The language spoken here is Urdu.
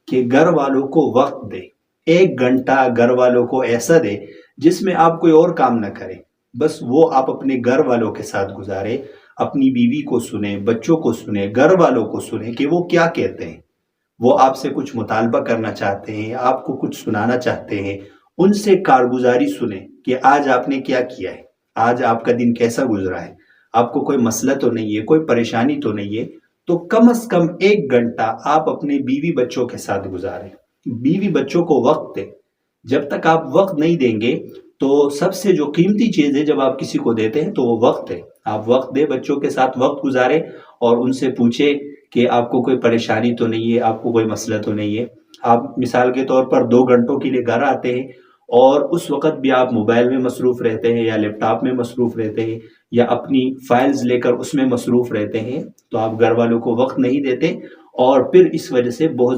کہ گھر والوں کو وقت دے، 1 گھنٹہ گھر والوں کو ایسا دے جس میں آپ کوئی اور کام نہ کریں، بس وہ آپ اپنے گھر والوں کے ساتھ گزارے، اپنی بیوی کو سنیں، بچوں کو سنیں، گھر والوں کو سنیں کہ وہ کیا کہتے ہیں، وہ آپ سے کچھ مطالبہ کرنا چاہتے ہیں، آپ کو کچھ سنانا چاہتے ہیں، ان سے کارگزاری سنیں کہ آج آپ نے کیا کیا ہے، آج آپ کا دن کیسا گزرا ہے، آپ کو کوئی مسئلہ تو نہیں ہے، کوئی پریشانی تو نہیں ہے، تو کم از کم 1 گھنٹہ آپ اپنے بیوی بچوں کے ساتھ گزاریں، بیوی بچوں کو وقت دیں۔ جب تک آپ وقت نہیں دیں گے تو سب سے جو قیمتی چیز ہے جب آپ کسی کو دیتے ہیں تو وہ وقت ہے، آپ وقت دیں، بچوں کے ساتھ وقت گزاریں اور ان سے پوچھیں کہ آپ کو کوئی پریشانی تو نہیں ہے، آپ کو کوئی مسئلہ تو نہیں ہے۔ آپ مثال کے طور پر 2 گھنٹوں کے لیے گھر آتے ہیں اور اس وقت بھی آپ موبائل میں مصروف رہتے ہیں یا لیپ ٹاپ میں مصروف رہتے ہیں یا اپنی فائلز لے کر اس میں مصروف رہتے ہیں، تو آپ گھر والوں کو وقت نہیں دیتے اور پھر اس وجہ سے بہت زیادہ